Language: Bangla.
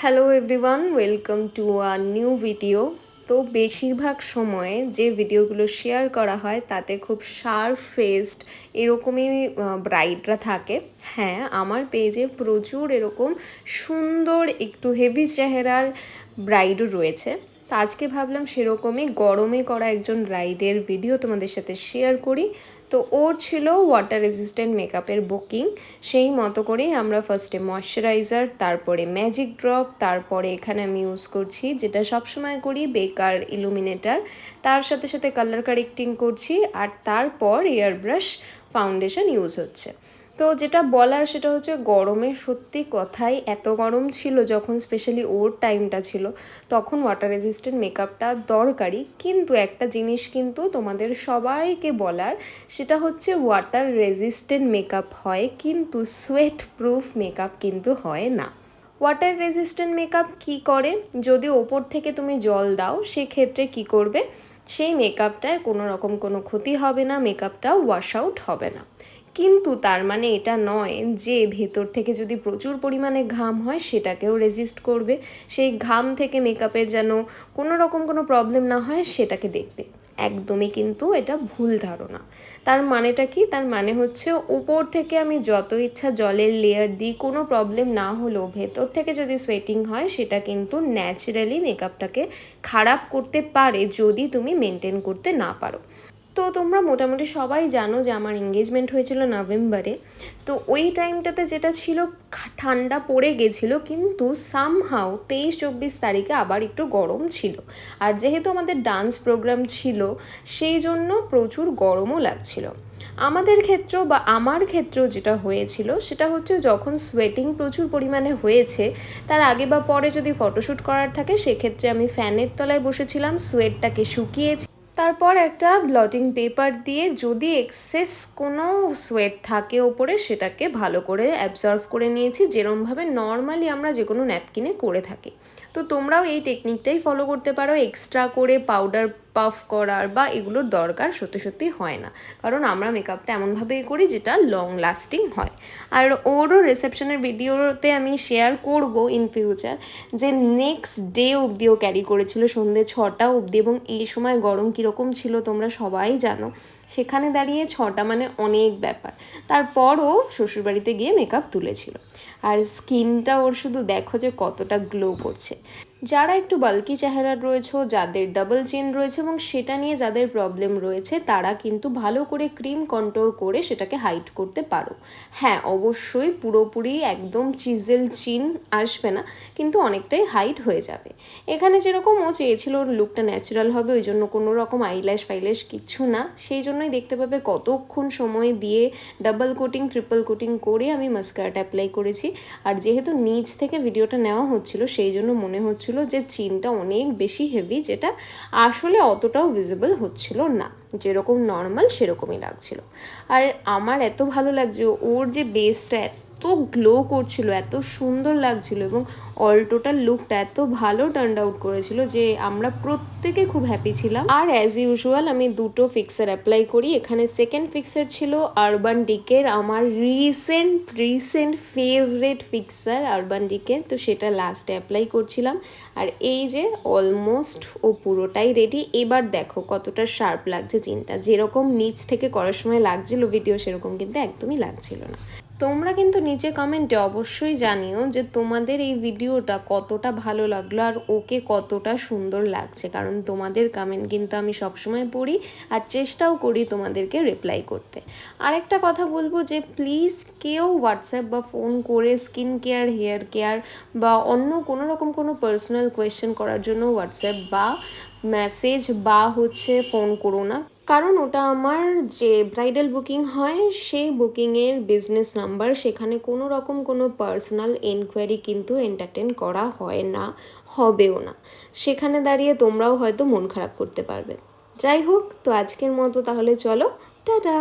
Hello everyone, welcome to a new video. তো বেশিরভাগ সময়ে যে ভিডিওগুলো শেয়ার করা হয় তাতে খুব শার্প ফেসড এরকমই ব্রাইডরা থাকে। হ্যাঁ, আমার পেজে প্রচুর এরকম সুন্দর একটু হেভি চেহারার ব্রাইডও রয়েছে। তো আজকে ভাবলাম সেরকমই গরমে করা একজন ব্রাইডের ভিডিও তোমাদের সাথে শেয়ার করি। তো ওর ছিল ওয়াটার রেজিস্ট্যান্ট মেকআপের বুকিং। সেই মতো করেই আমরা ফার্স্টে ময়শ্চারাইজার, তারপরে ম্যাজিক ড্রপ, তারপরে এখানে আমি ইউজ করছি যেটা সবসময় করি বেকার ইলুমিনেটার, তার সাথে সাথে কালার কারেক্টিং করছি, আর তারপর এয়ার ব্রাশ ফাউন্ডেশন ইউজ হচ্ছে। তো যেটা বলার সেটা হচ্ছে গরমে সত্যি কথাই এত গরম ছিল যখন স্পেশালি ওর টাইমটা ছিল, তখন ওয়াটার রেজিস্ট্যান্ট মেকআপটা দরকারি। কিন্তু একটা জিনিস কিন্তু তোমাদের সবাইকে বলার, সেটা হচ্ছে ওয়াটার রেজিস্ট্যান্ট মেকআপ হয় কিন্তু সোয়েট প্রুফ মেকআপ কিন্তু হয় না। ওয়াটার রেজিস্ট্যান্ট মেকআপ কী করে, যদি ওপর থেকে তুমি জল দাও সেক্ষেত্রে কী করবে, সেই মেকআপটায় কোনো রকম কোনো ক্ষতি হবে না, মেকআপটা ওয়াশ আউট হবে না। কিন্তু তার মানে এটা নয় যে ভেতর থেকে যদি প্রচুর পরিমাণে ঘাম হয় সেটাকেও রেজিস্ট করবে। সেই ঘাম থেকে মেকআপের যেন কোনো রকম কোনো প্রবলেম না হয় সেটাকে দেখবে। একদমই কিন্তু এটা ভুল ধারণা। তার মানেটা কি? তার মানে হচ্ছে উপর থেকে আমি যত ইচ্ছা জলের লেয়ার দিই, কোনো প্রবলেম না হলেও ভেতর থেকে যদি সোয়েটিং হয় সেটা কিন্তু ন্যাচারালি মেকআপটাকে খারাপ করতে পারে যদি তুমি মেনটেন করতে না পারো। তো তোমরা মোটামুটি সবাই জানো যে আমার এঙ্গেজমেন্ট হয়েছিল নভেম্বরে। তো ওই টাইমটাতে যেটা ছিল, ঠান্ডা পড়ে গেছিলো, কিন্তু সামহাও 23-24 তারিখে আবার একটু গরম ছিল। আর যেহেতু আমাদের ডান্স প্রোগ্রাম ছিল সেই জন্য প্রচুর গরমও লাগছিল। আমাদের ক্ষেত্রেও বা আমার ক্ষেত্রেও যেটা হয়েছিল সেটা হচ্ছে, যখন সোয়েটিং প্রচুর পরিমাণে হয়েছে তার আগে বা পরে যদি ফটোশ্যুট করার থাকে সেক্ষেত্রে আমি ফ্যানের তলায় বসেছিলাম, সোয়েটটাকে শুকিয়েছি, তারপর একটা ব্লটিং পেপার দিয়ে যদি এক্সেস কোনো সোয়েট থাকে ওপরে সেটাকে ভালো করে অ্যাবজর্ভ করে নিয়েছি, যেরমভাবে নর্মালি আমরা যে কোনো ন্যাপকিনে করে থাকি। তো তোমরাও এই টেকনিকটাই ফলো করতে পারো। এক্সট্রা করে পাউডার পাফ করার বা এগুলোর দরকার সত্যি সত্যি হয় না, কারণ আমরা মেকআপটা এমনভাবেই করি যেটা লং লাস্টিং হয়। আর ওরও রিসেপশনের ভিডিওতে আমি শেয়ার করব ইন ফিউচার যে নেক্সট ডে অবধিও ক্যারি করেছিল, সন্ধ্যে 6টা অবধি, এবং এই সময় গরম কীরকম ছিল তোমরা সবাই জানো। সেখানে দাঁড়িয়ে 6টা মানে অনেক ব্যাপার। তারপরও শ্বশুরবাড়িতে গিয়ে মেকআপ তুলেছিল। আর স্কিনটা ওর শুধু দেখো যে কতটা গ্লো করছে। যারা একটু বাল্কি চেহারার রয়েছে, যাদের ডাবল চিন রয়েছে এবং সেটা নিয়ে যাদের প্রবলেম রয়েছে, তারা কিন্তু ভালো করে ক্রিম কন্ট্রোল করে সেটাকে হাইড করতে পারো। হ্যাঁ, অবশ্যই পুরোপুরি একদম চিজেল চিন আসবে না, কিন্তু অনেকটাই হাইড হয়ে যাবে। এখানে যেরকম ও চেয়েছিল ওর লুকটা ন্যাচারাল হবে, ওই জন্য কোনো রকম আইল্যাশ ফাইল্যাশ কিচ্ছু না, সেই জন্যই দেখতে পাবে কতক্ষণ সময় দিয়ে ডাবল কোটিং ট্রিপল কোটিং করে আমি মাস্কারাটা অ্যাপ্লাই করেছি। আর যেহেতু নিচ থেকে ভিডিওটা নেওয়া হচ্ছিল সেই জন্য মনে হচ্ছিল যে চিনটা অনেক বেশি হেভি, যেটা আসলে অতটাও ভিজিবল হচ্ছিল না, যেরকম নর্মাল সেরকমই লাগছিল। আর আমার এত ভালো লাগছে, ওর যে বেসটা এত গ্লো করছিল, এত সুন্দর লাগছিল, এবং অল টোটাল লুকটা এত ভালো টার্ন আউট করেছিল যে আমরা প্রত্যেকে খুব হ্যাপি ছিলাম। আর অ্যাজ ইউজুয়াল আমি দুটো ফিক্সার অ্যাপ্লাই করি। এখানে সেকেন্ড ফিক্সার ছিল আরবান ডিকের, আমার রিসেন্ট ফেভারিট ফিক্সার আরবান ডিকের, তো সেটা লাস্টে অ্যাপ্লাই করছিলাম। আর এই যে অলমোস্ট ও পুরোটাই রেডি। এবার দেখো কতটা শার্প লাগছে চিনটা, যেরকম নিচ থেকে করার সময় লাগছিল ভিডিও সেরকম কিন্তু একদমই লাগছিল না। তোমরা কিন্তু নিচে কমেন্টে অবশ্যই জানিও যে তোমাদের এই ভিডিওটা কতটা ভালো লাগলো আর ওকে কতটা সুন্দর লাগছে, কারণ তোমাদের কমেন্ট কিন্তু আমি সবসময় পড়ি আর চেষ্টাও করি তোমাদেরকে রিপ্লাই করতে। আরেকটা কথা বলবো যে প্লিজ কেউ হোয়াটসঅ্যাপ বা ফোন করে স্কিন কেয়ার, হেয়ার কেয়ার বা অন্য কোনো রকম কোনো পার্সোনাল কোয়েশ্চেন করার জন্য হোয়াটসঅ্যাপ বা মেসেজ বা ফোন করো না, কারণ ওটা আমার যে ব্রাইডাল বুকিং হয় সেই বুকিংয়ের বিজনেস নাম্বার, সেখানে কোনো রকম কোনো পার্সোনাল এনকোয়ারি কিন্তু এন্টারটেন করা হয় না, হবেও না। সেখানে দাঁড়িয়ে তোমরাও হয়তো মন খারাপ করতে পারবে। যাই হোক, তো আজকের মতো তাহলে চলো, টাটা।